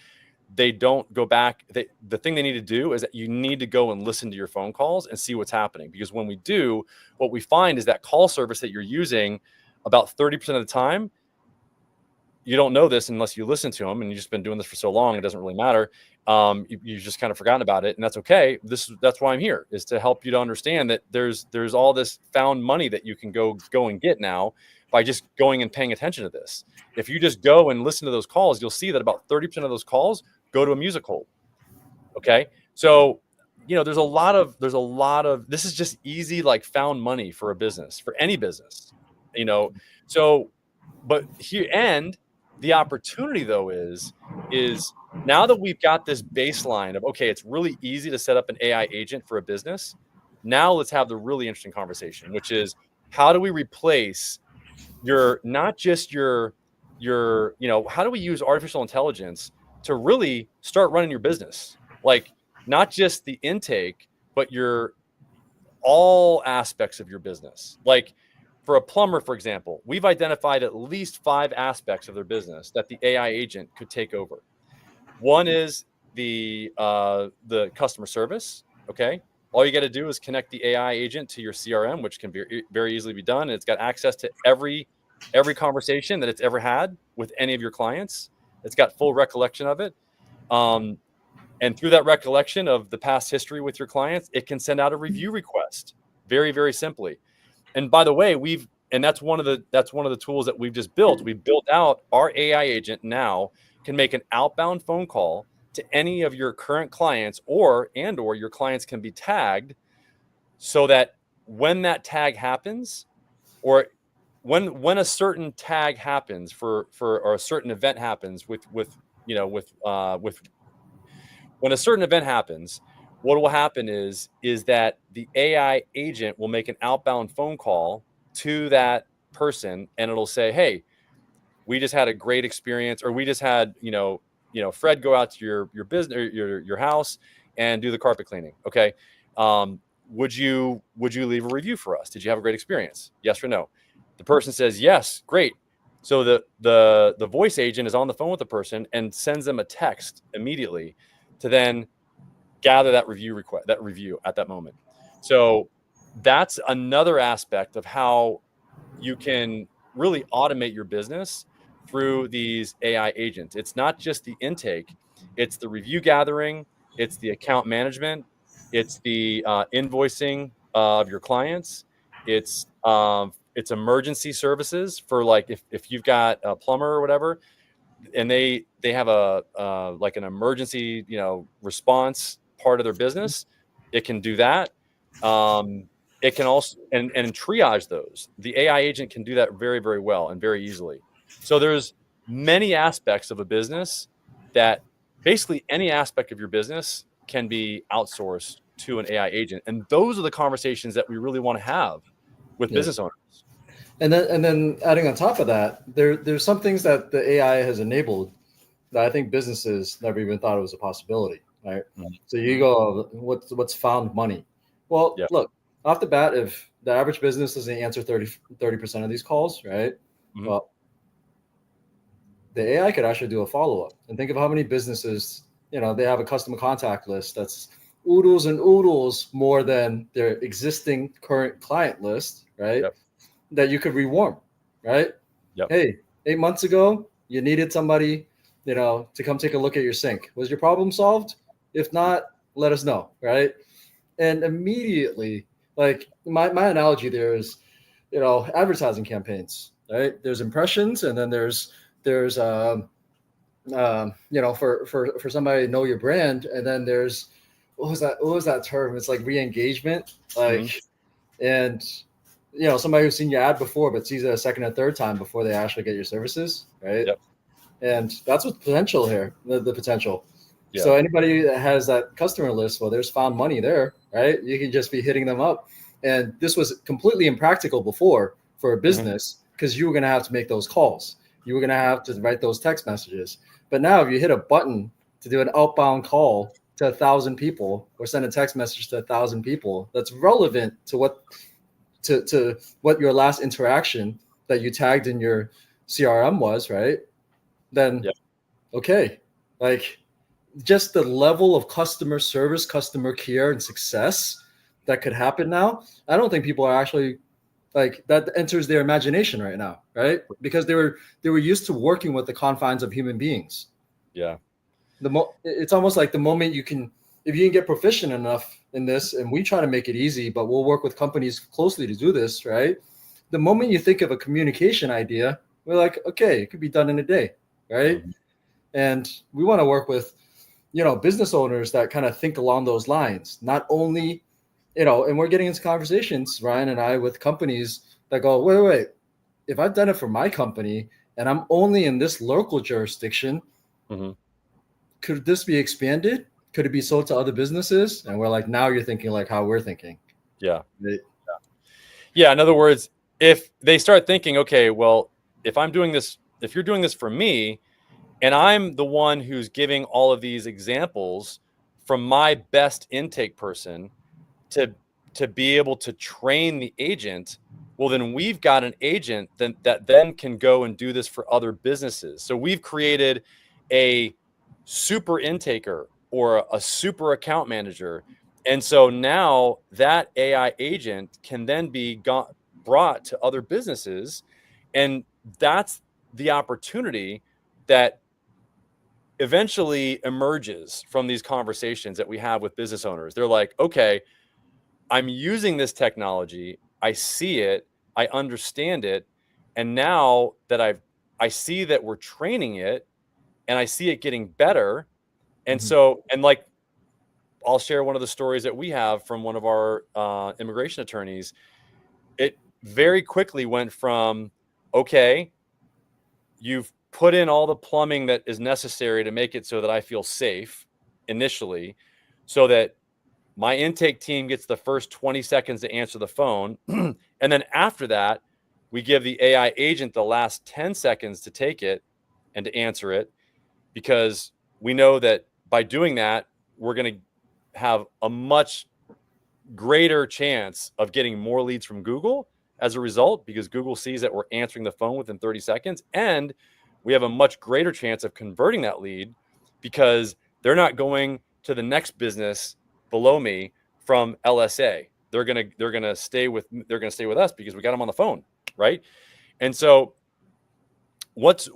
they don't go back. The thing they need to do is that you need to go and listen to your phone calls and see what's happening. Because when we do, what we find is that call service that you're using, about 30% of the time, you don't know this unless you listen to them, and you've just been doing this for so long, it doesn't really matter. You've just kind of forgotten about it, and that's okay. That's why I'm here, is to help you to understand that there's all this found money that you can go and get now by just going and paying attention to this. If you just go and listen to those calls, you'll see that about 30% of those calls go to a music hold. Okay, so there's a lot of this is just easy, like, found money for a business, for any business. So, but here, and The opportunity though is now that we've got this baseline of, okay, it's really easy to set up an AI agent for a business. Now let's have the really interesting conversation, which is how do we replace not just your, how do we use artificial intelligence to really start running your business? Like not just the intake, but all aspects of your business. Like for a plumber, for example, we've identified at least 5 aspects of their business that the AI agent could take over. One is the customer service. Okay. All you got to do is connect the AI agent to your CRM, which can be very easily be done. And it's got access to every conversation that it's ever had with any of your clients. It's got full recollection of it. And through that recollection of the past history with your clients, it can send out a review request very, very simply. And by the way, that's one of the tools that we've just built. We've built out our AI agent now can make an outbound phone call to any of your current clients or your clients can be tagged so that when that tag happens or when a certain tag happens or a certain event happens with when a certain event happens, what will happen is that the AI agent will make an outbound phone call to that person and it'll say, hey, we just had a great experience, or we just had, Fred go out to your business or your house and do the carpet cleaning. Okay. Would you leave a review for us? Did you have a great experience? Yes or no? The person says, yes, great. So the voice agent is on the phone with the person and sends them a text immediately to then gather that review at that moment. So that's another aspect of how you can really automate your business through these AI agents. It's not just the intake, it's the review gathering, it's the account management, it's the invoicing of your clients, it's emergency services for like if you've got a plumber or whatever, and they have a like an emergency response part of their business, it can do that. It can also and triage those. The AI agent can do that very, very well and very easily. So there's many aspects of a business that basically any aspect of your business can be outsourced to an AI agent, and those are the conversations that we really want to have with business owners. And then adding on top of that, there's some things that the AI has enabled that I think businesses never even thought it was a possibility, right? Mm-hmm. So you go, what's found money? Well, look, off the bat, if the average business doesn't answer 30% of these calls, right? Mm-hmm. Well, the AI could actually do a follow-up. And think of how many businesses, they have a customer contact list that's oodles and oodles more than their existing current client list, right? Yep. That you could rewarm, right? Yep. Hey, 8 months ago, you needed somebody, to come take a look at your sink. Was your problem solved? If not, let us know, right? And immediately, like my analogy there is, advertising campaigns, right? There's impressions, and then there's for somebody to know your brand, and then there's what was that term? It's like re-engagement, like, mm-hmm. And somebody who's seen your ad before, but sees it a second or third time before they actually get your services, right? Yep. And that's what's potential here, the potential. Yeah. So anybody that has that customer list, well, there's found money there, right? You can just be hitting them up. And this was completely impractical before for a business because you were going to have to make those calls. You were going to have to write those text messages. But now if you hit a button to do an outbound call to 1,000 people or send a text message to 1,000 people, that's relevant to what your last interaction that you tagged in your CRM was, right? Then, okay, like just the level of customer service, customer care, and success that could happen now, I don't think people are actually like that enters their imagination right now, right? Because they were used to working with the confines of human beings. Yeah. It's almost like the moment if you can get proficient enough in this, and we try to make it easy, but we'll work with companies closely to do this, right? The moment you think of a communication idea, we're like, okay, it could be done in a day, right? Mm-hmm. And we want to work with, business owners that kind of think along those lines, not only, and we're getting into conversations, Ryan and I, with companies that go, wait, if I've done it for my company and I'm only in this local jurisdiction. Mm-hmm. Could this be expanded? Could it be sold to other businesses? And we're like, now you're thinking like how we're thinking. Yeah. Right? Yeah. In other words, if they start thinking, okay, well, if I'm doing this, if you're doing this for me, and I'm the one who's giving all of these examples from my best intake person to be able to train the agent, well, then we've got an agent that then can go and do this for other businesses. So we've created a super intaker or a super account manager. And so now that AI agent can then be brought to other businesses. And that's the opportunity that eventually emerges from these conversations that we have with business owners. They're like, okay, I'm using this technology. I see it. I understand it. And now that I see that we're training it and I see it getting better. And so, and like, I'll share one of the stories that we have from one of our immigration attorneys. It very quickly went from, okay, you've put in all the plumbing that is necessary to make it so that I feel safe initially, so that my intake team gets the first 20 seconds to answer the phone. And then after that, we give the AI agent the last 10 seconds to take it and to answer it, because we know that by doing that, we're going to have a much greater chance of getting more leads from Google as a result, because Google sees that we're answering the phone within 30 seconds. And we have a much greater chance of converting that lead because they're not going to the next business below me from LSA. They're gonna stay with us because we got them on the phone, right? And so once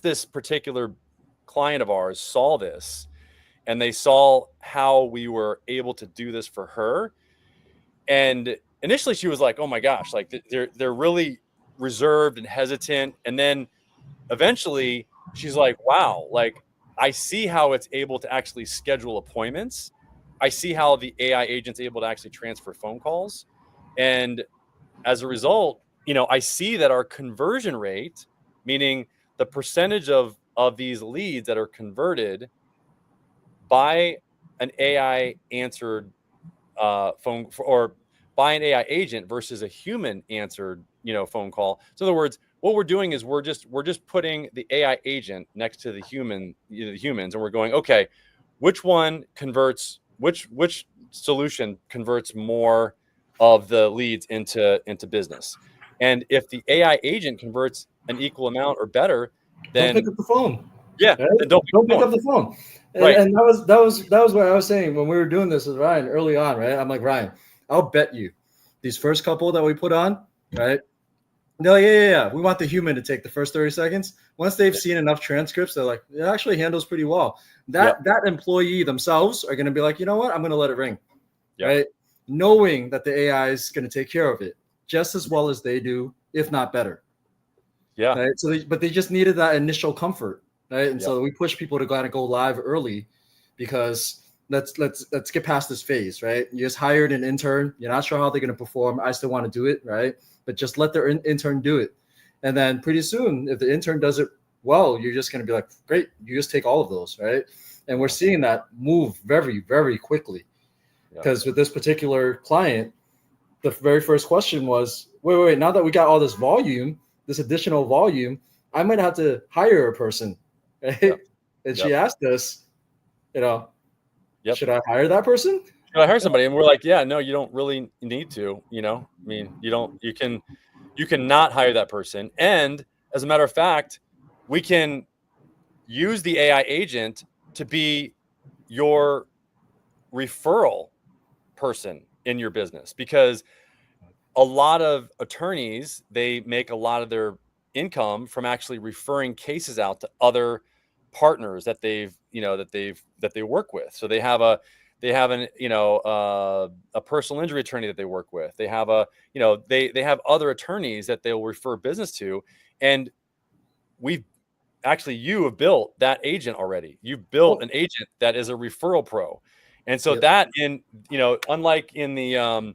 this particular client of ours saw this, and they saw how we were able to do this for her, and initially she was like, oh my gosh, like they're really reserved and hesitant, and then eventually she's like, wow, like I see how it's able to actually schedule appointments. I see how the AI agent's able to actually transfer phone calls. And as a result, I see that our conversion rate, meaning the percentage of these leads that are converted by an AI answered phone or by an AI agent versus a human answered, phone call. So in other words, what we're doing is we're just putting the AI agent next to the humans, and we're going, okay, which one converts, which solution converts more of the leads into business. And if the AI agent converts an equal amount or better, Don't pick then up the phone. yeah, Right? then don't Don't pick up the phone. Right. And that was what I was saying when we were doing this with Ryan early on, right? I'm like, Ryan, I'll bet you these first couple that we put on, right? They're like, yeah. We want the human to take the first 30 seconds. Once they've seen enough transcripts, they're like, it actually handles pretty well. That employee themselves are going to be like, you know what? I'm going to let it ring, right? Knowing that the AI is going to take care of it just as well as they do, if not better. Yeah. Right. So, but they just needed that initial comfort, right? And so we push people to kind of go live early, because let's get past this phase, right? You just hired an intern. You're not sure how they're going to perform. I still want to do it, right? But just let their intern do it, and then pretty soon, if the intern does it well, you're just going to be like, great. You just take all of those, right? And we're seeing that move very, very quickly, because with this particular client, the very first question was, wait. Now that we got all this volume, this additional volume, I might have to hire a person, right? And she asked us, should I hire that person? Should I hire somebody? And we're like, yeah, no, you don't really need to, I mean, you can not hire that person. And as a matter of fact, we can use the AI agent to be your referral person in your business, because a lot of attorneys, they make a lot of their income from actually referring cases out to other partners that they work with. So they have a personal injury attorney that they work with. They have they have other attorneys that they'll refer business to. And you have built that agent already. You've built an agent that is a referral pro. And so that unlike in the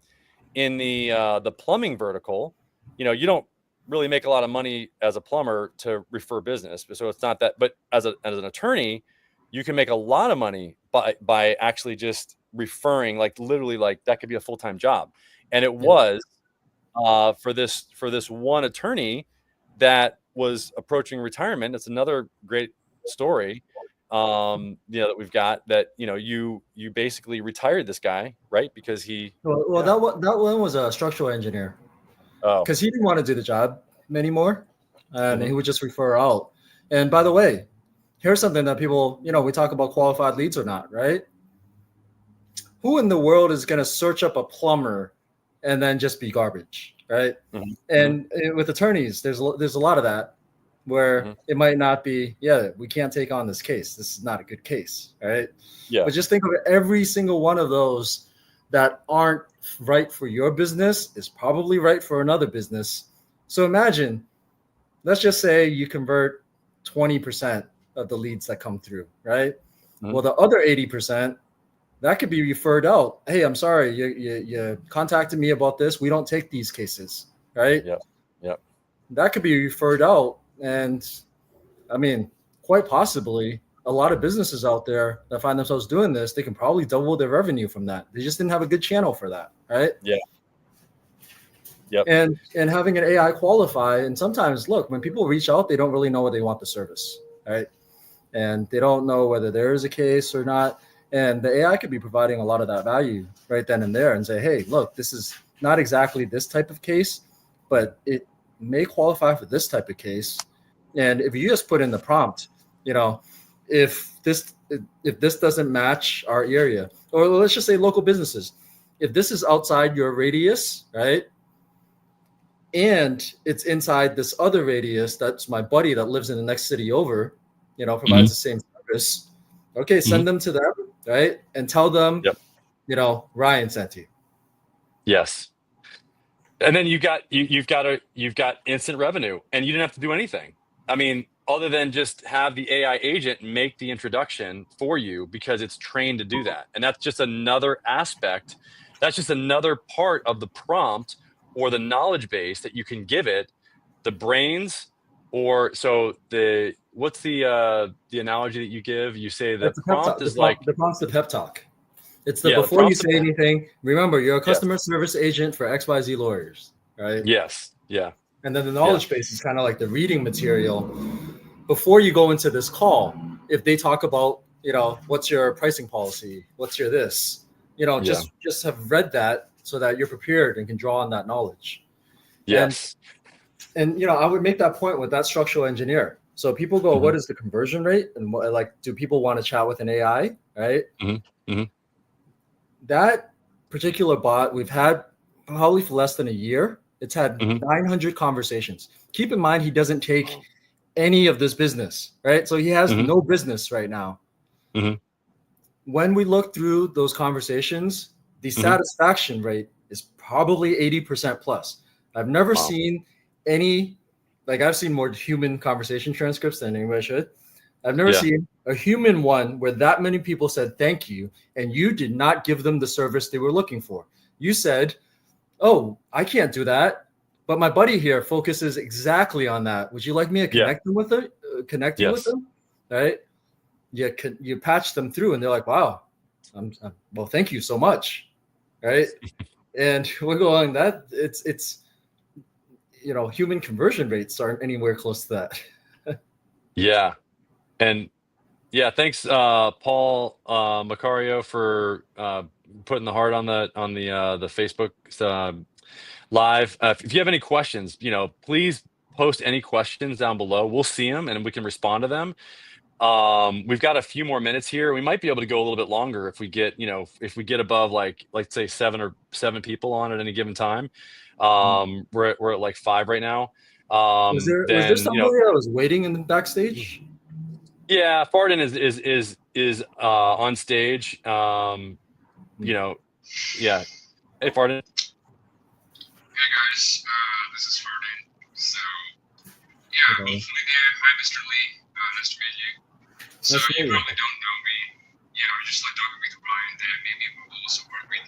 plumbing vertical, you don't really make a lot of money as a plumber to refer business. So it's not that, but as an attorney, you can make a lot of money by actually just referring, like literally, like that could be a full-time job. And it was for this one attorney that was approaching retirement. It's another great story, that we've got, that, you basically retired this guy, right? Because he, Well, that one was a structural engineer oh, because he didn't want to do the job anymore, and Mhm. he would just refer out. And by the way, here's something that people, we talk about qualified leads or not, right? Who in the world is going to search up a plumber and then just be garbage, right? Mhm. And with attorneys, there's a lot of that where Mhm. it might not be, we can't take on this case. This is not a good case, right? Yeah. But just think of every single one of those that aren't right for your business is probably right for another business. So imagine, let's just say you convert 20% of the leads that come through, right? Mhm. Well, the other 80%, that could be referred out. Hey, I'm sorry, you contacted me about this. We don't take these cases, right? Yep. Yep. That could be referred out. And I mean, quite possibly, a lot of businesses out there that find themselves doing this, they can probably double their revenue from that. They just didn't have a good channel for that, right? Yeah. Yep. And having an AI qualify, and sometimes, look, when people reach out, they don't really know what they want the service, right? And they don't know whether there is a case or not. And the AI could be providing a lot of that value right then and there and say, hey, look, this is not exactly this type of case, but it may qualify for this type of case. And if you just put in the prompt, if this doesn't match our area, or let's just say local businesses, if this is outside your radius, right? And it's inside this other radius, that's my buddy that lives in the next city over, provides the same service. Okay, send them to them, right? And tell them, Yep. Ryan sent you. Yes. And then you've got instant revenue, and you didn't have to do anything. I mean, other than just have the AI agent make the introduction for you, because it's trained to do that. And that's just another aspect. That's just another part of the prompt or the knowledge base that you can give it, the brains. Or so what's the analogy that you give? You say the That's the pep prompt talk. is like, The prompt's the pep talk. It's the yeah, the before you prompt's say anything, remember, you're a yes. customer service agent for XYZ lawyers, right? Yes. Yeah. And then the knowledge base is kind of like the reading material before you go into this call. If they talk about, what's your pricing policy, what's your this, just have read that so that you're prepared and can draw on that knowledge. Yes. And I would make that point with that structural engineer. So people go, what is the conversion rate? And do people want to chat with an AI, right? That particular bot we've had probably for less than a year. It's had 900 conversations. Keep in mind, he doesn't take any of this business, right? So he has no business right now. When we look through those conversations, the satisfaction rate is probably 80% plus. I've never seen any, I've seen more human conversation transcripts than anybody should. I've never seen a human one where that many people said thank you, and you did not give them the service they were looking for. You said, oh, I can't do that, but my buddy here focuses exactly on that. Would you like me to connect them with it? Connect you with them, right? You patch them through, and they're like, wow, well, thank you so much, right? And we're going that it's human conversion rates aren't anywhere close to that. Yeah. And thanks, Paul Macario, for putting the heart on the Facebook live. If you have any questions, please post any questions down below. We'll see them and we can respond to them. We've got a few more minutes here. We might be able to go a little bit longer if we get above like say seven people on at any given time. We're at like 5 right now. Was there somebody that was waiting in the backstage? Yeah, Farden is on stage. Yeah. Hey, Farden. Hey guys, this is Farden. So hopefully hi Mr. Lee. Nice to meet you. So you probably don't know me. I just like talking with Ryan that maybe we will also work with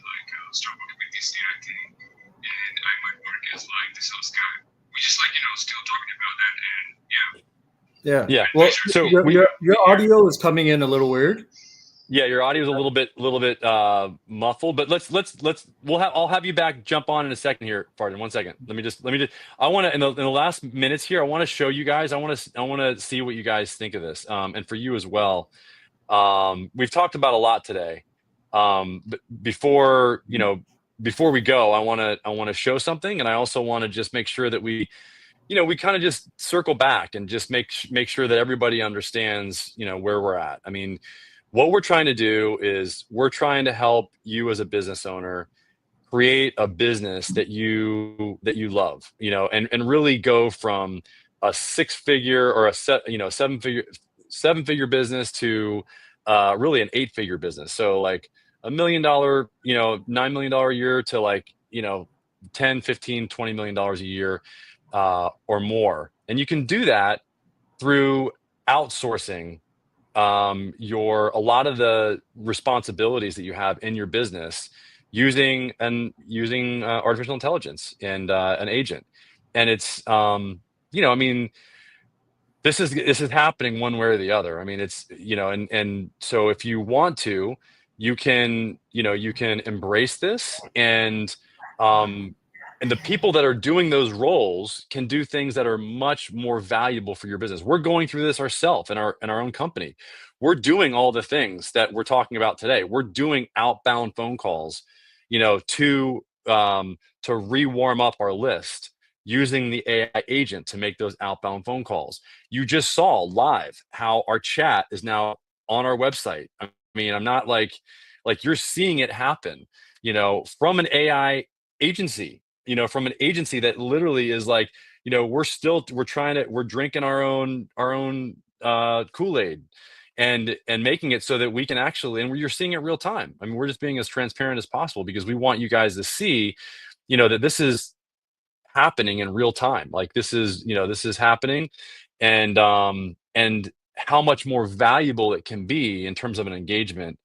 start working with this AI thing, and I might work as the sales guy. we just like, still talking about that. And Yeah. Yeah. Well, So your audio is coming in a little weird. yeah, your audio is a little bit muffled, but I'll have you back, jump on in a second here, Farden. 1 second. Let me just I want to in the last minutes here, I want to show you guys, I want to see what you guys think of this. And for you as well. We've talked about a lot today. But before we go, I want to show something, and I also want to just make sure that we kind of just circle back and just make sure that everybody understands, where we're at. I mean, what we're trying to do is we're trying to help you as a business owner create a business that you love, and really go from a six-figure or a seven-figure business to really an eight-figure business. So like $1 million, $9 million a year to like, 10, 15, $20 million a year or more. And you can do that through outsourcing a lot of the responsibilities that you have in your business using artificial intelligence and an agent. And it's I mean, this is happening one way or the other. I mean, it's and so if you want to, you can embrace this, and the people that are doing those roles can do things that are much more valuable for your business. We're going through this ourselves in our own company. We're doing all the things that we're talking about today. We're doing outbound phone calls, to re-warm up our list using the AI agent to make those outbound phone calls. You just saw live how our chat is now on our website. I mean, I'm not like you're seeing it happen, from an AI agency, from an agency that literally is like, we're drinking our own Kool-Aid and making it so that we can actually, and you're seeing it real time. I mean, we're just being as transparent as possible because we want you guys to see, that this is happening in real time. Like this is happening, and how much more valuable it can be in terms of an engagement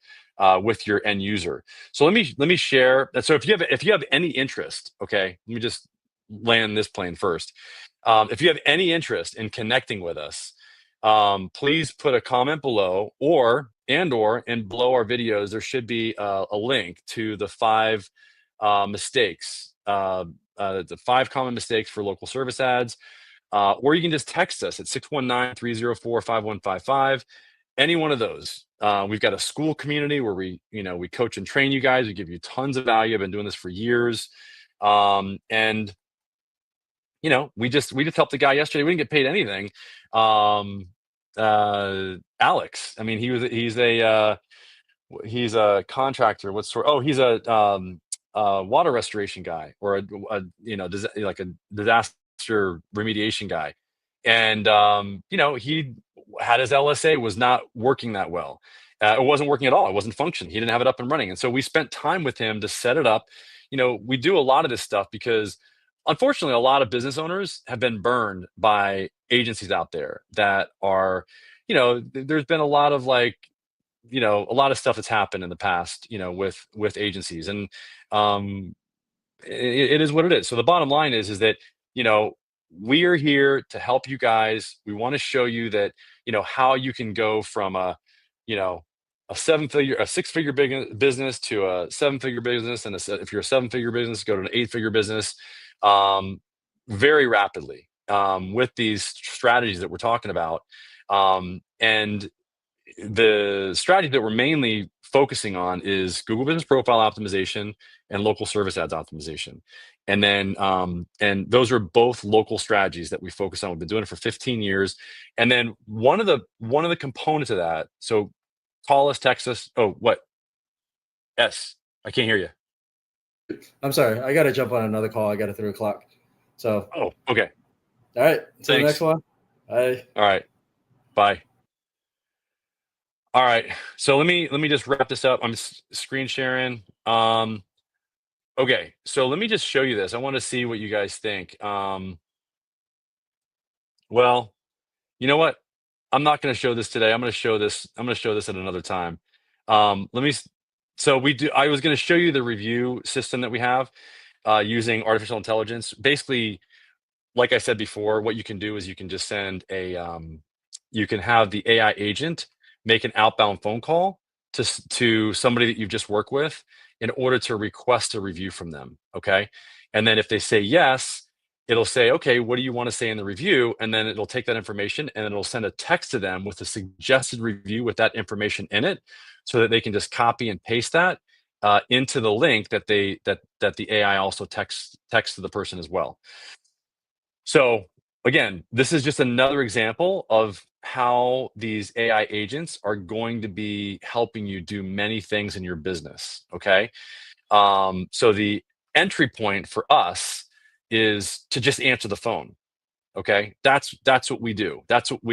with your end user. So let me share. So if you have any interest, okay, let me just land this plane first. If you have any interest in connecting with us, please put a comment below, or below our videos, there should be a link to the 5 mistakes, the 5 common mistakes for local service ads. Or you can just text us at 619-304-5155. Any one of those. We've got a school community where we coach and train you guys. We give you tons of value. I've been doing this for years. And we just helped a guy yesterday. We didn't get paid anything. Alex. I mean, he's a contractor. What sort? Oh, he's a water restoration guy, or like a disaster remediation guy. And he had his LSA was not working that well. It wasn't working at all. It wasn't functioning. He didn't have it up and running. And so we spent time with him to set it up. We do a lot of this stuff because unfortunately, a lot of business owners have been burned by agencies out there that are, there's been a lot of a lot of stuff that's happened in the past, with agencies, and it is what it is. So the bottom line is that, we are here to help you guys. We want to show you that, how you can go from a six-figure business to a seven-figure business, and if you're a seven-figure business, go to an eight-figure business, very rapidly, with these strategies that we're talking about. And the strategy that we're mainly focusing on is Google Business Profile optimization and local service ads optimization. And then, and those are both local strategies that we focus on. We've been doing it for 15 years. And then one of the components of that, so call us, text us. Oh, what? Yes, I can't hear you. I'm sorry. I got to jump on another call. I got a 3 o'clock. So. Oh, okay. All right. So the Thanks. next one. Bye. All right. Bye. All right. So let me just wrap this up. I'm screen sharing. Okay. So let me just show you this. I want to see what you guys think. Well, you know what? I'm not going to show this today. I'm going to show this at another time. So I was going to show you the review system that we have using artificial intelligence. Basically, like I said before, what you can do is you can just send a, you can have the AI agent make an outbound phone call to somebody that you've just worked with in order to request a review from them, okay? And then if they say yes, it'll say, okay, what do you want to say in the review? And then it'll take that information and it'll send a text to them with a suggested review with that information in it, so that they can just copy and paste that into the link that the AI also texts to the person as well. So again, this is just another example of how these AI agents are going to be helping you do many things in your business, okay? So the entry point for us is to just answer the phone, okay? That's what we do. That's what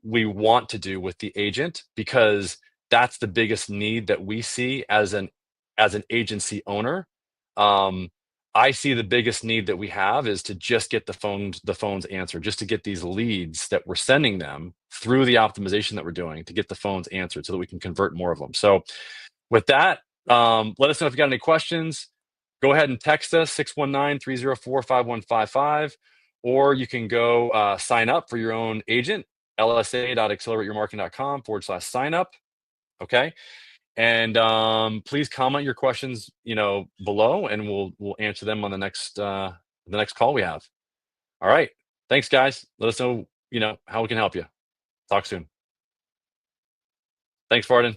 we want to do with the agent, because that's the biggest need that we see as an agency owner. I see the biggest need that we have is to just get the phones answered, just to get these leads that we're sending them through the optimization that we're doing, to get the phones answered so that we can convert more of them. So with that, let us know if you got any questions. Go ahead and text us 619-304-5155, or you can go sign up for your own agent, lsa.accelerateyourmarketing.com/sign up. Okay. And please comment your questions, below, and we'll answer them on the next call we have. All right. Thanks, guys. Let us know, how we can help you. Talk soon. Thanks, Varden.